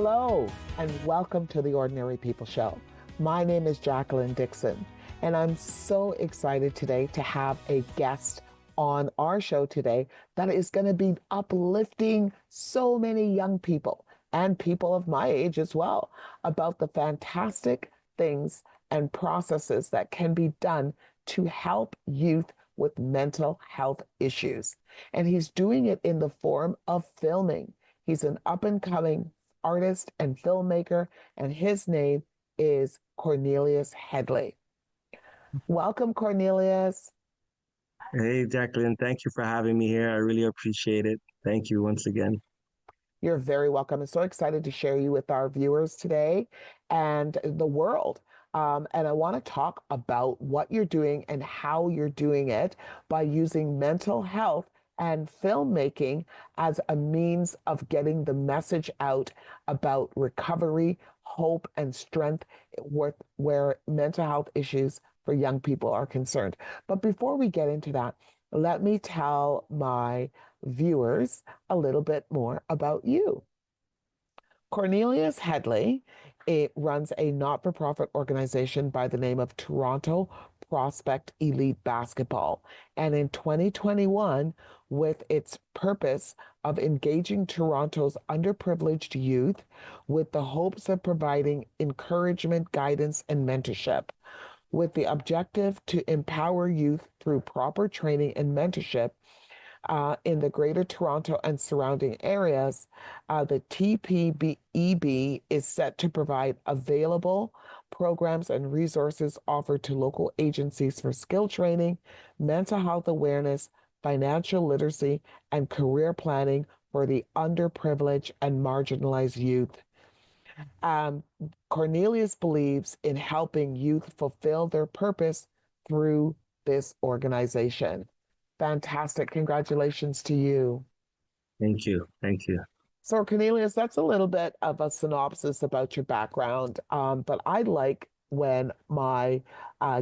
Hello, and welcome to the Ordinary People Show. My name is Jacqueline Dixon, and I'm so excited today to have a guest on our show today that is going to be uplifting so many young people and people of my age as well about the fantastic things and processes that can be done to help youth with mental health issues. And he's doing it in the form of filming. He's an up-and-coming artist and filmmaker, and his name is Cornelius Headley. Welcome, Cornelius. Hey, Jacqueline, thank you for having me here. I really appreciate it. Thank you once again. You're very welcome. I'm so excited to share you with our viewers today and the world. And I want to talk about what you're doing and how you're doing it by using mental health and filmmaking as a means of getting the message out about recovery, hope, and strength where mental health issues for young people are concerned. But before we get into that, let me tell my viewers a little bit more about you. Cornelius Headley, it runs a not-for-profit organization by the name of Toronto Prospect Elite Basketball. And in 2021, with its purpose of engaging Toronto's underprivileged youth with the hopes of providing encouragement, guidance, and mentorship, with the objective to empower youth through proper training and mentorship, in the Greater Toronto and surrounding areas, the TPEB is set to provide available programs and resources offered to local agencies for skill training, mental health awareness, financial literacy, and career planning for the underprivileged and marginalized youth. Cornelius believes in helping youth fulfill their purpose through this organization. Fantastic. Congratulations to you. Thank you. Thank you. So, Cornelius, that's a little bit of a synopsis about your background. But I like when my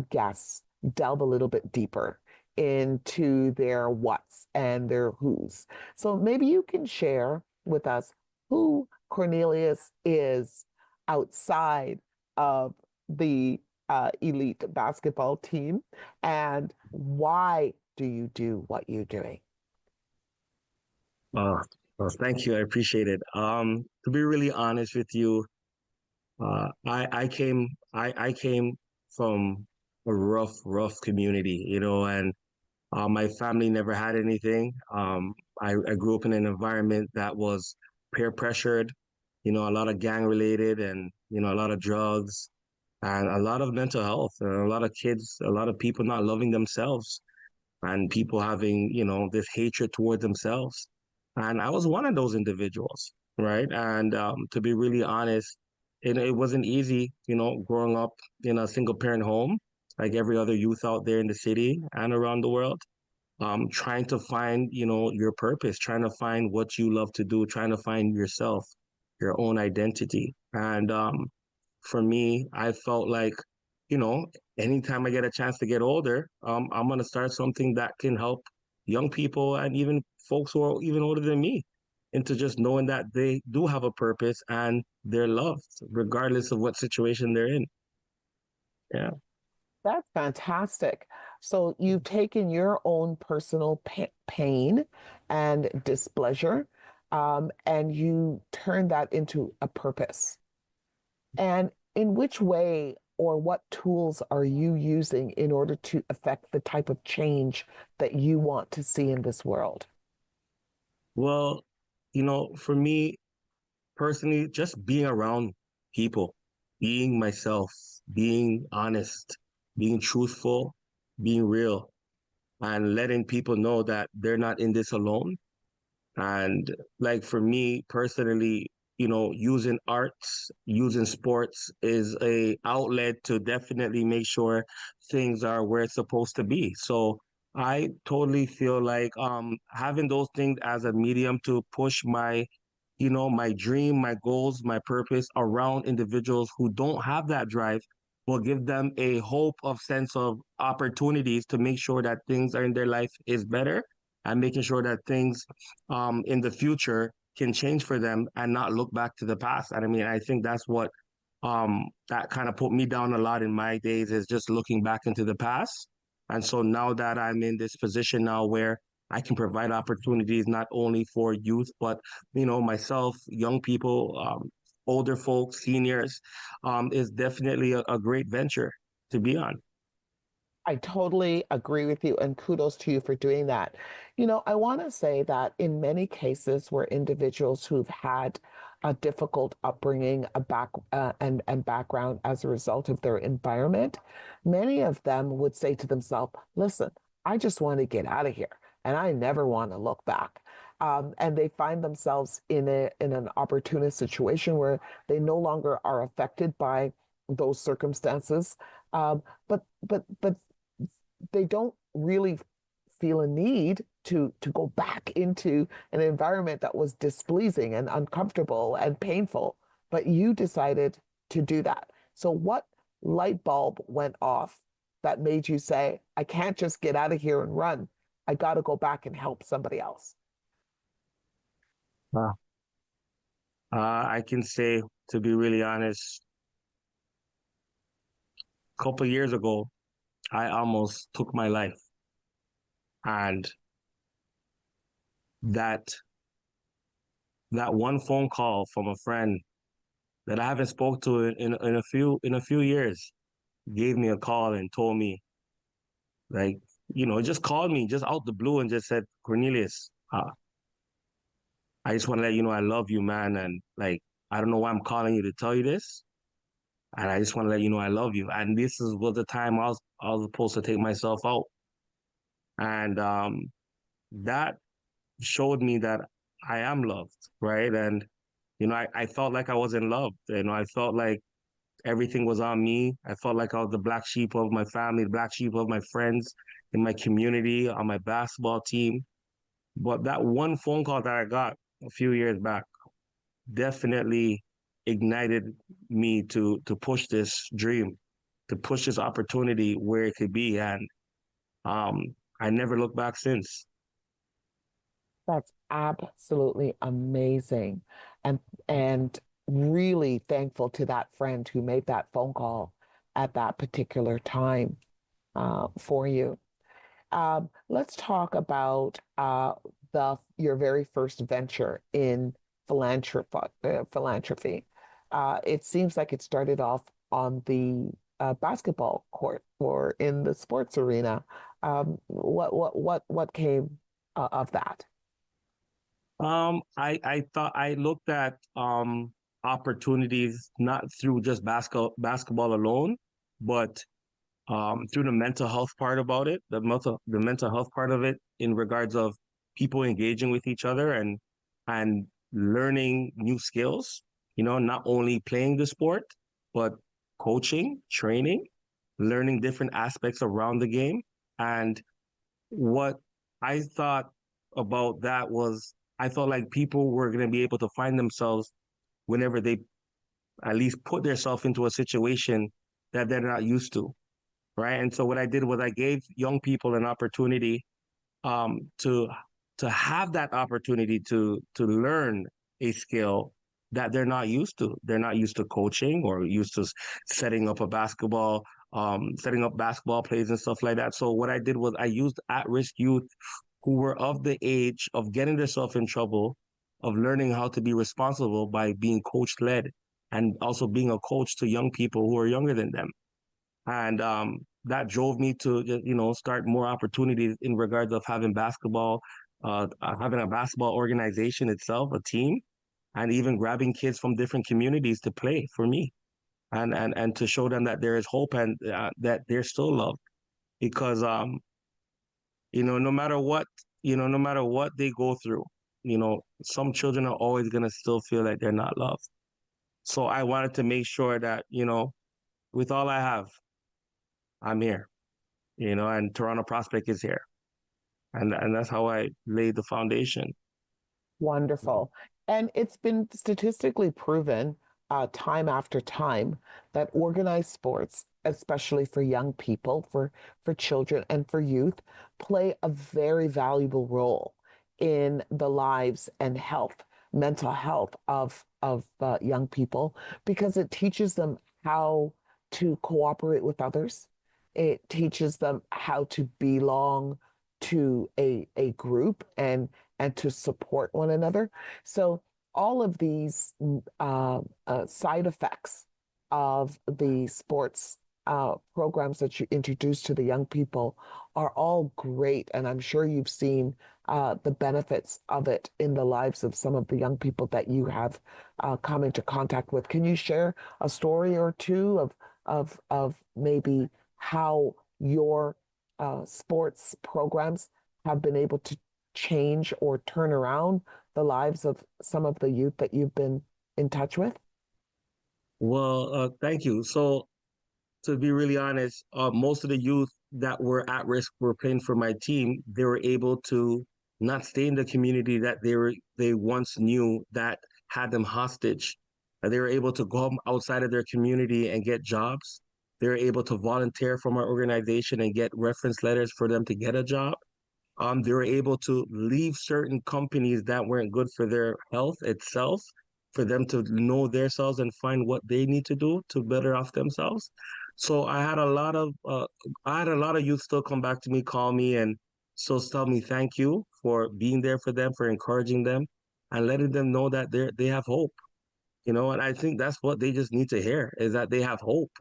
guests delve a little bit deeper into their whats and their whos. So maybe you can share with us who Cornelius is outside of the elite basketball team and why do you do what you're doing? Uh, well, thank you. I appreciate it. To be really honest with you, I came from a rough community, and my family never had anything. I grew up in an environment that was peer pressured, a lot of gang related and, a lot of drugs and a lot of mental health and a lot of kids, a lot of people not loving themselves and people having, this hatred toward themselves. And I was one of those individuals, right? And to be really honest, it wasn't easy, growing up in a single parent home, like every other youth out there in the city and around the world. Trying to find, your purpose, trying to find what you love to do, trying to find yourself, your own identity. And for me, I felt like, you know, anytime I get a chance to get older, I'm going to start something that can help young people and even folks who are even older than me into just knowing that they do have a purpose and they're loved, regardless of what situation they're in. Yeah. That's fantastic. So you've taken your own personal pain and displeasure, and you turn that into a purpose. And in which way or what tools are you using in order to affect the type of change that you want to see in this world? Well, for me personally, just being around people, being myself, being honest, being truthful, being real, and letting people know that they're not in this alone. And like for me personally, using arts, using sports is a outlet to definitely make sure things are where it's supposed to be. So I totally feel like having those things as a medium to push my dream, my goals, my purpose around individuals who don't have that drive will give them a hope of sense of opportunities to make sure that things are in their life is better and making sure that things in the future can change for them and not look back to the past. And I mean, I think that's what that kind of put me down a lot in my days, is just looking back into the past. And so now that I'm in this position now where I can provide opportunities not only for youth, but myself, young people, older folks, seniors, is definitely a great venture to be on. I totally agree with you, and kudos to you for doing that. I want to say that in many cases where individuals who've had a difficult upbringing, a and background as a result of their environment, many of them would say to themselves, "Listen, I just want to get out of here, and I never want to look back." And they find themselves in an opportunist situation where they no longer are affected by those circumstances. But they don't really feel a need to go back into an environment that was displeasing and uncomfortable and painful. But you decided to do that. So what light bulb went off that made you say, I can't just get out of here and run. I got to go back and help somebody else? Uh, I can say, to be really honest, a couple years ago, I almost took my life. And that that one phone call from a friend that I haven't spoke to in a few years gave me a call and told me, like, just called me just out the blue and just said, Cornelius, I just want to let you know I love you, man. And like, I don't know why I'm calling you to tell you this. And I just want to let you know I love you. And was the time I was supposed to take myself out. And that showed me that I am loved, right? And I felt like I was in love. I felt like everything was on me. I felt like I was the black sheep of my family, the black sheep of my friends, in my community, on my basketball team. But that one phone call that I got a few years back definitely ignited me to push this dream, to push this opportunity where it could be. And I never looked back since. That's absolutely amazing. And and really thankful to that friend who made that phone call at that particular time for you. Let's talk about the your very first venture in philanthropy. It seems like it started off on the basketball court or in the sports arena. What came of that? I thought I looked at opportunities not through just basketball alone, but through the mental health part about it, the mental health part of it in regards of people engaging with each other and learning new skills, not only playing the sport, but coaching, training, learning different aspects around the game. And what I thought about that was I felt like people were going to be able to find themselves whenever they at least put themselves into a situation that they're not used to, right? And so what I did was I gave young people an opportunity to have that opportunity to learn a skill that they're not used to. They're not used to coaching or used to setting up setting up basketball plays and stuff like that. So what I did was I used at-risk youth who were of the age of getting themselves in trouble, of learning how to be responsible by being coach led and also being a coach to young people who are younger than them. And that drove me to, start more opportunities in regards of having a basketball organization itself, a team, and even grabbing kids from different communities to play for me, and to show them that there is hope and that they're still loved. Because no matter what, no matter what they go through, some children are always gonna still feel like they're not loved. So I wanted to make sure that, with all I have, I'm here, and Toronto Prospect is here. And that's how I laid the foundation. Wonderful. And it's been statistically proven time after time that organized sports, especially for young people, for children and for youth, play a very valuable role in the lives and health mental health of young people because it teaches them how to cooperate with others. It teaches them how to belong to a group and to support one another. So all of these side effects of the sports programs that you introduce to the young people are all great. And I'm sure you've seen the benefits of it in the lives of some of the young people that you have come into contact with. Can you share a story or two of maybe how your sports programs have been able to change or turn around the lives of some of the youth that you've been in touch with? Well, thank you. So, to be really honest, most of the youth that were at risk were playing for my team. They were able to not stay in the community that they once knew that had them hostage. They were able to go outside of their community and get jobs. They were able to volunteer from our organization and get reference letters for them to get a job. They were able to leave certain companies that weren't good for their health itself, for them to know themselves and find what they need to do to better off themselves. So I had a lot of youth still come back to me, call me, and still tell me thank you for being there for them, for encouraging them, and letting them know that they have hope. And I think that's what they just need to hear is that they have hope.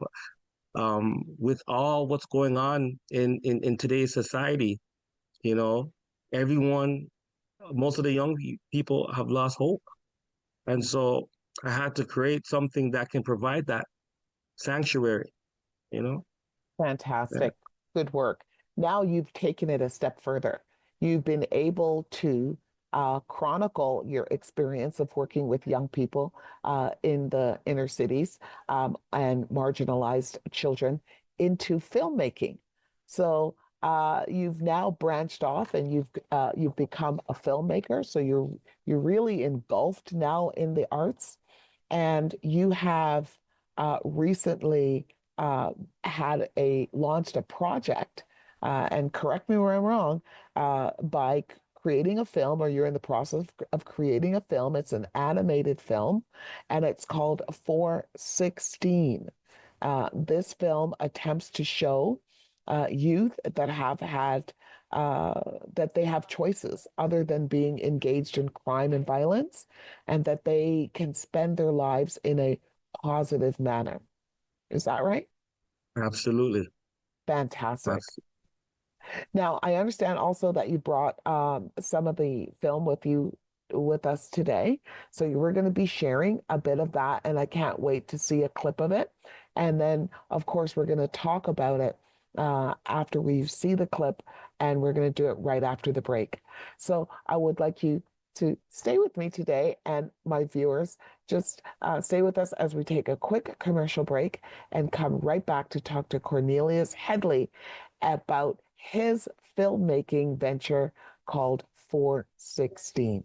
With all what's going on in today's society, you know, everyone, most of the young people have lost hope. And so I had to create something that can provide that sanctuary, you know? Yeah. Fantastic. Good work. Now you've taken it a step further. You've been able to chronicle your experience of working with young people in the inner cities and marginalized children into filmmaking. So you've now branched off and you've become a filmmaker. So you're really engulfed now in the arts, and you have recently had a launched a project, and correct me where I'm wrong, by creating a film, or you're in the process of creating a film. It's an animated film, and it's called 416. This film attempts to show youth that have had that they have choices other than being engaged in crime and violence, and that they can spend their lives in a positive manner. Is that right? Absolutely. Fantastic. Abs- Now, I understand also that you brought some of the film with you with us today. So you were going to be sharing a bit of that, and I can't wait to see a clip of it. And then, of course, we're going to talk about it after we see the clip, and we're going to do it right after the break. So I would like you to stay with me today, and my viewers, just stay with us as we take a quick commercial break and come right back to talk to Cornelius Headley about his filmmaking venture called 416.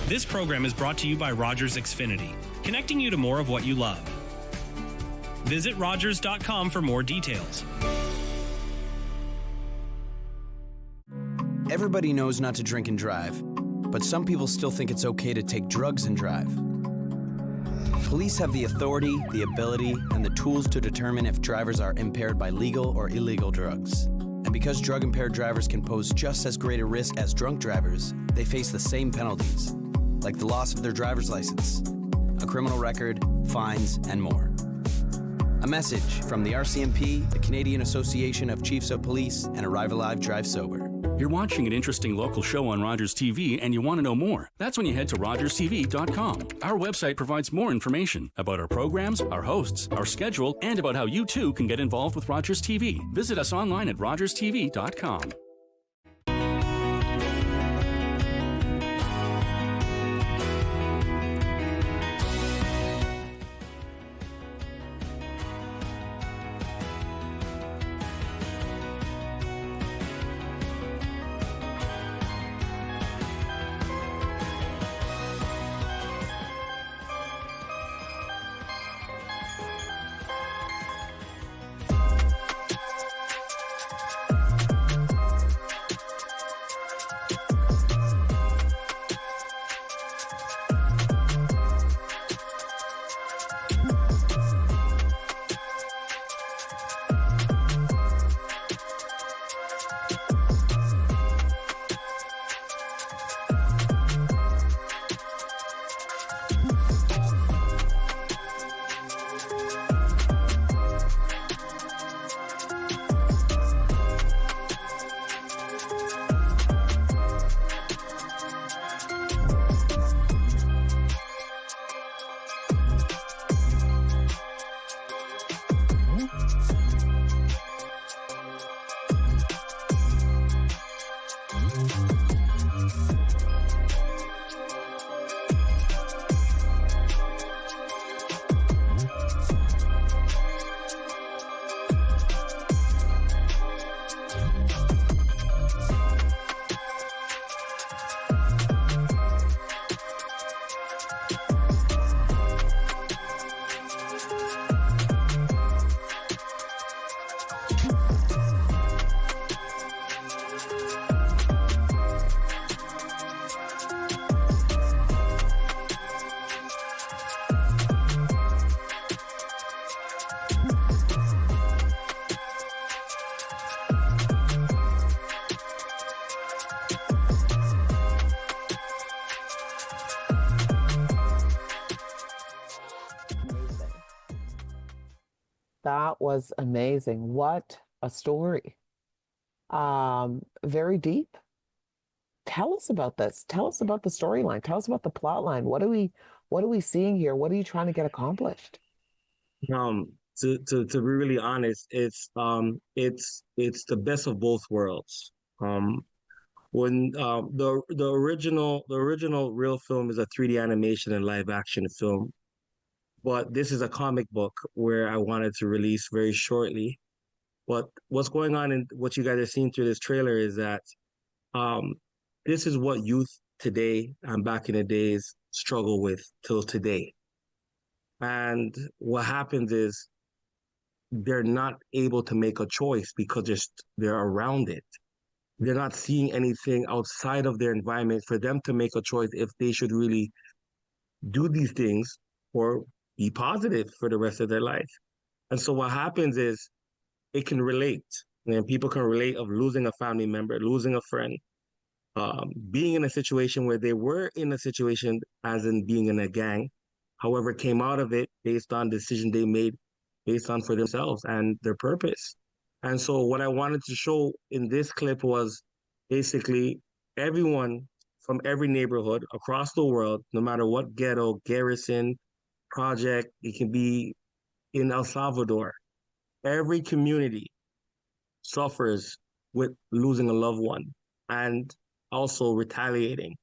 This program is brought to you by Rogers Xfinity, connecting you to more of what you love. Visit Rogers.com for more details. Everybody knows not to drink and drive, but some people still think it's okay to take drugs and drive. Police have the authority, the ability, and the tools to determine if drivers are impaired by legal or illegal drugs. And because drug-impaired drivers can pose just as great a risk as drunk drivers, they face the same penalties, like the loss of their driver's license, a criminal record, fines, and more. A message from the RCMP, the Canadian Association of Chiefs of Police, and Arrive Alive, Drive Sober. You're watching an interesting local show on Rogers TV and you want to know more. That's when you head to rogerstv.com. Our website provides more information about our programs, our hosts, our schedule, and about how you too can get involved with Rogers TV. Visit us online at rogerstv.com. That was amazing. What a story. Very deep. Tell us about this. Tell us about the storyline. Tell us about the plot line. What are we seeing here? What are you trying to get accomplished? To be really honest, it's the best of both worlds. When the original real film is a 3D animation and live action film, but this is a comic book where I wanted to release very shortly. But what's going on and what you guys are seeing through this trailer is that um, this is what youth today and back in the days struggle with till today. And what happens is they're not able to make a choice because they're around it. They're not seeing anything outside of their environment for them to make a choice if they should really do these things or be positive for the rest of their life. And so what happens is it can relate. And people can relate of losing a family member, losing a friend, being in a situation where they were in a situation as in being in a gang, however, came out of it based on decision they made based on for themselves and their purpose. And so what I wanted to show in this clip was basically everyone from every neighborhood across the world, no matter what ghetto, garrison, project, it can be in El Salvador, every community suffers with losing a loved one and also retaliating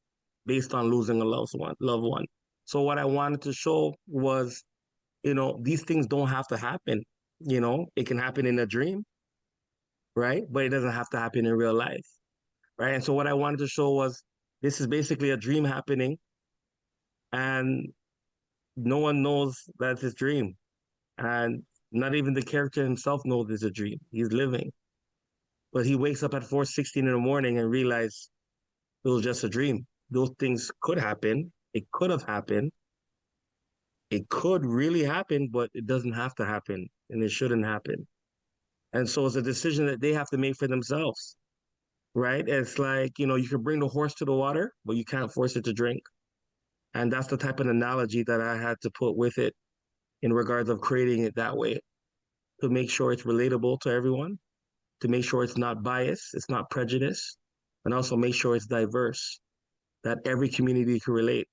based on losing a loved one. So what I wanted to show was, these things don't have to happen. It can happen in a dream, right? But it doesn't have to happen in real life, right? And so what I wanted to show was this is basically a dream happening, and no one knows that it's a dream, and not even the character himself knows it's a dream. He's living, but he wakes up at 4:16 in the morning and realizes it was just a dream. Those things could happen. It could have happened. It could really happen, but it doesn't have to happen, and it shouldn't happen. And so it's a decision that they have to make for themselves, right? It's like, you can bring the horse to the water, but you can't force it to drink. And that's the type of analogy that I had to put with it in regards of creating it that way to make sure it's relatable to everyone, to make sure it's not biased, it's not prejudice, and also make sure it's diverse, that every community can relate.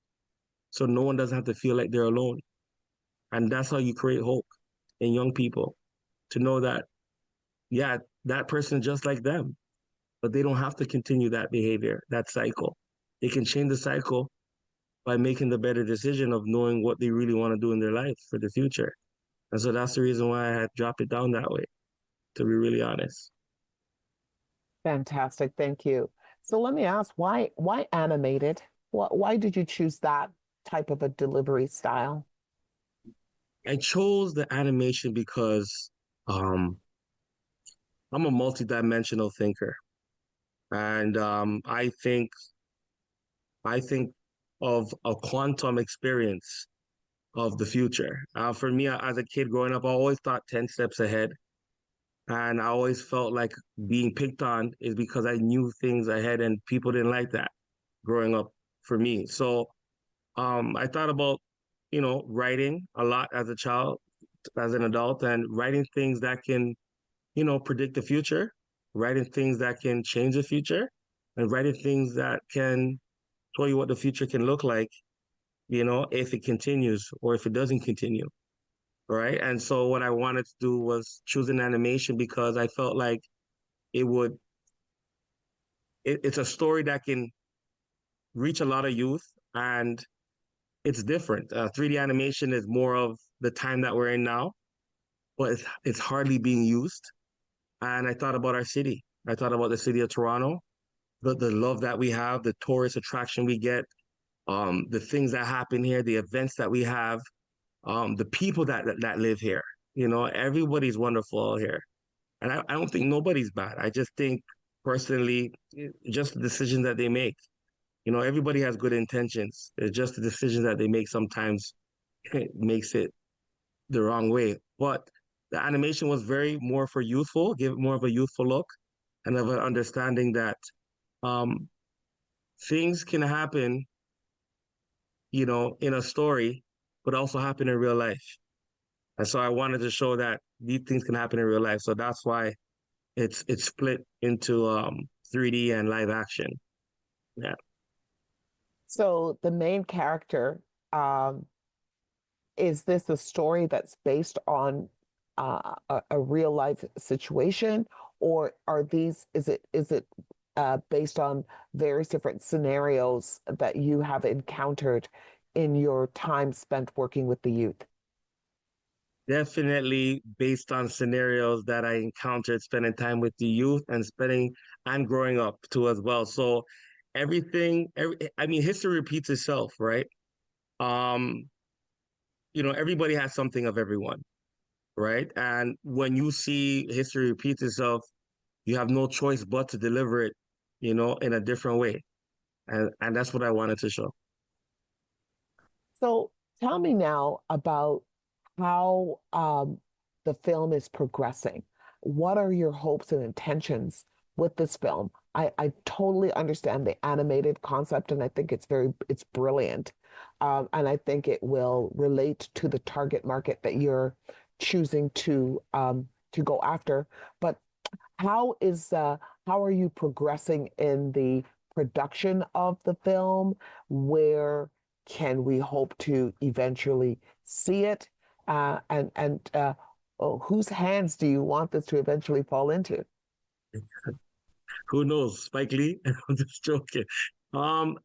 So no one doesn't have to feel like they're alone. And that's how you create hope in young people to know that, yeah, that person is just like them, but they don't have to continue that behavior, that cycle. They can change the cycle by making the better decision of knowing what they really want to do in their life for the future. And so that's the reason why I had dropped it down that way, to be really honest. Fantastic. Thank you. So let me ask, why animated? Why did you choose that type of a delivery style? I chose the animation because I'm a multidimensional thinker. And I think of a quantum experience of the future. For me, as a kid growing up, I always thought 10 steps ahead. And I always felt like being picked on is because I knew things ahead and people didn't like that growing up for me. So I thought about, writing a lot as a child, as an adult, and writing things that can, predict the future, writing things that can change the future, and writing things that can tell you what the future can look like, if it continues or if it doesn't continue. Right. And so what I wanted to do was choose an animation because I felt like it would, it's a story that can reach a lot of youth and it's different. 3D animation is more of the time that we're in now, but it's hardly being used. And I thought about our city. I thought about the city of Toronto, the love that we have, the tourist attraction we get, the things that happen here, the events that we have, the people that live here. Everybody's wonderful here. And I don't think nobody's bad. I just think personally, just the decision that they make. Everybody has good intentions. It's just the decision that they make sometimes makes it the wrong way. But the animation was very more for youthful, give it more of a youthful look and of an understanding that um, things can happen, in a story, but also happen in real life. And so I wanted to show that these things can happen in real life. So that's why it's split into 3D and live action. Yeah. So the main character, um, is this a story that's based on a real life situation, or is it based on various different scenarios that you have encountered in your time spent working with the youth? Definitely based on scenarios that I encountered spending time with the youth and growing up too as well. So I mean, history repeats itself, right? Um, everybody has something of everyone, right? And when you see history repeats itself, you have no choice but to deliver it, in a different way. And that's what I wanted to show. So tell me now about how the film is progressing. What are your hopes and intentions with this film? I totally understand the animated concept, and I think it's brilliant. And I think it will relate to the target market that you're choosing to go after. But how are you progressing in the production of the film? Where can we hope to eventually see it? And whose hands do you want this to eventually fall into? Who knows, Spike Lee? I'm just joking.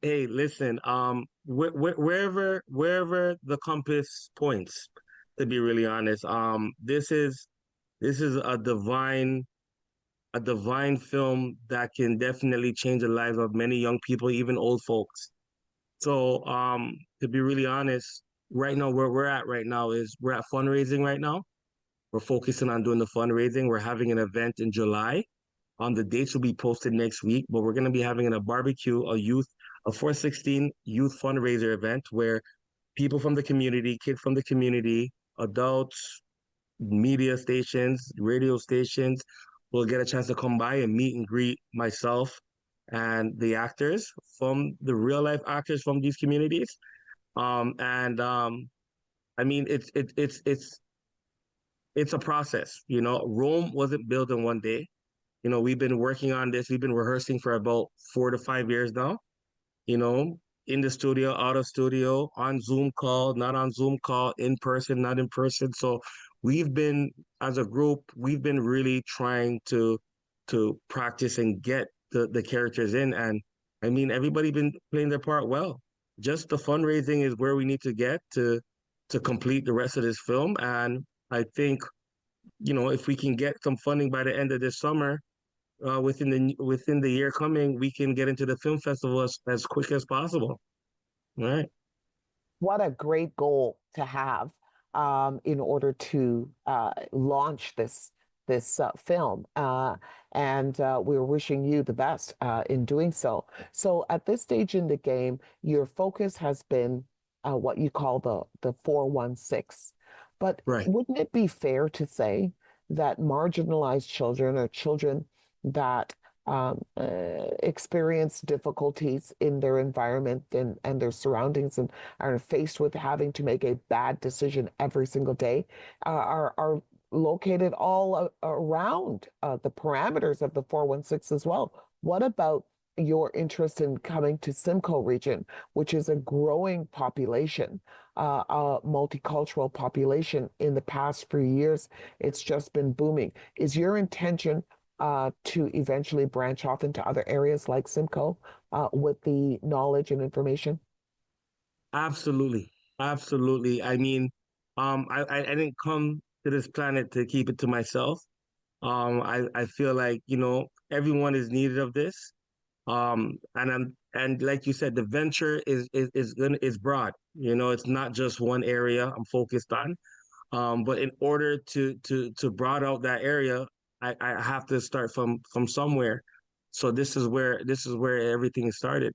Hey, listen, wherever the compass points, to be really honest, this is a divine film that can definitely change the lives of many young people, even old folks. So, to be really honest, right now, where we're at right now is we're at fundraising right now. We're focusing on doing the fundraising. We're having an event in July. The dates will be posted next week, but we're going to be having a barbecue, a 416 youth fundraiser event where people from the community, kids from the community, adults, media stations, radio stations will get a chance to come by and meet and greet myself and the actors from the real life actors from these communities. And I mean, it's a process. Rome wasn't built in one day. We've been working on this. We've been rehearsing for about 4 to 5 years now. You know, in the studio, out of studio, on Zoom call, not on Zoom call, in person, not in person. So we've been, as a group, we've been really trying to practice and get the characters in. And I mean, everybody been playing their part well. Just the fundraising is where we need to get to complete the rest of this film. And I think, if we can get some funding by the end of this summer, within the year coming, we can get into the film festival as quick as possible. All right. What a great goal to have in order to launch this film. And we're wishing you the best in doing so. So at this stage in the game, your focus has been what you call the 416. But Right. wouldn't it be fair to say that marginalized children or children that experience difficulties in their environment and their surroundings and are faced with having to make a bad decision every single day are located all around the parameters of the 416 as well? What about your interest in coming to Simcoe region, which is a growing population, a multicultural population? In the past few years, it's just been booming. Is your intention to eventually branch off into other areas like Simcoe with the knowledge and information? Absolutely. Absolutely. I mean, I didn't come to this planet to keep it to myself. I feel like, everyone is needed of this. And like you said, the venture is broad. It's not just one area I'm focused on. But in order to broad out that area, I have to start from somewhere. So this is where everything started.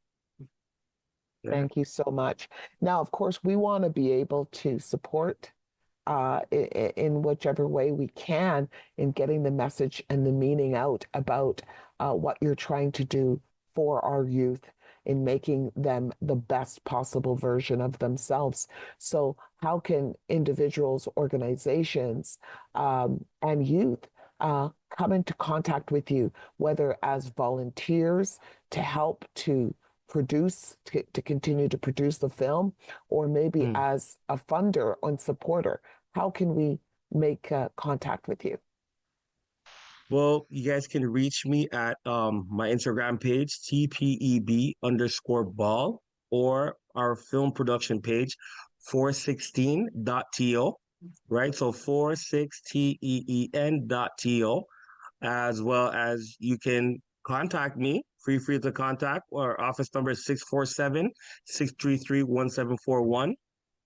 Yeah. Thank you so much. Now, of course, we want to be able to support in whichever way we can in getting the message and the meaning out about what you're trying to do for our youth. in making them the best possible version of themselves. So how can individuals, organizations, and youth come into contact with you, whether as volunteers to help to to continue to produce the film, or maybe Mm. as a funder and supporter? How can we make contact with you? Well, you guys can reach me at my Instagram page, TPEB_ball, or our film production page, 416.to, right? So 46TEEN.to, as well as you can contact me, free to contact. Our office number is 647-633-1741.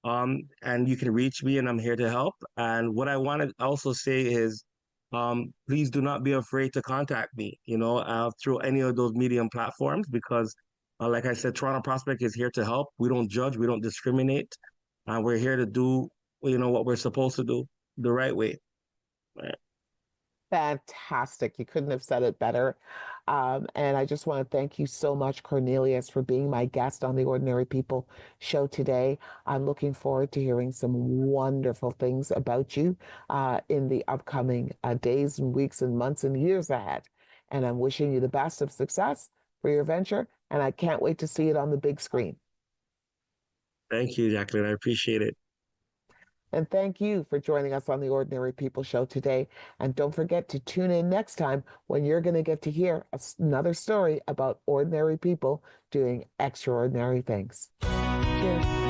And you can reach me, and I'm here to help. And what I want to also say is, please do not be afraid to contact me, through any of those medium platforms, because, like I said, Toronto Prospect is here to help. We don't judge, we don't discriminate. We're here to do, what we're supposed to do the right way. Right. Fantastic. You couldn't have said it better. And I just want to thank you so much, Cornelius, for being my guest on the Ordinary People show today. I'm looking forward to hearing some wonderful things about you in the upcoming days and weeks and months and years ahead. And I'm wishing you the best of success for your venture. And I can't wait to see it on the big screen. Thank you, Jacqueline. I appreciate it. And thank you for joining us on the Ordinary People show today. And don't forget to tune in next time when you're going to get to hear another story about ordinary people doing extraordinary things. Cheers.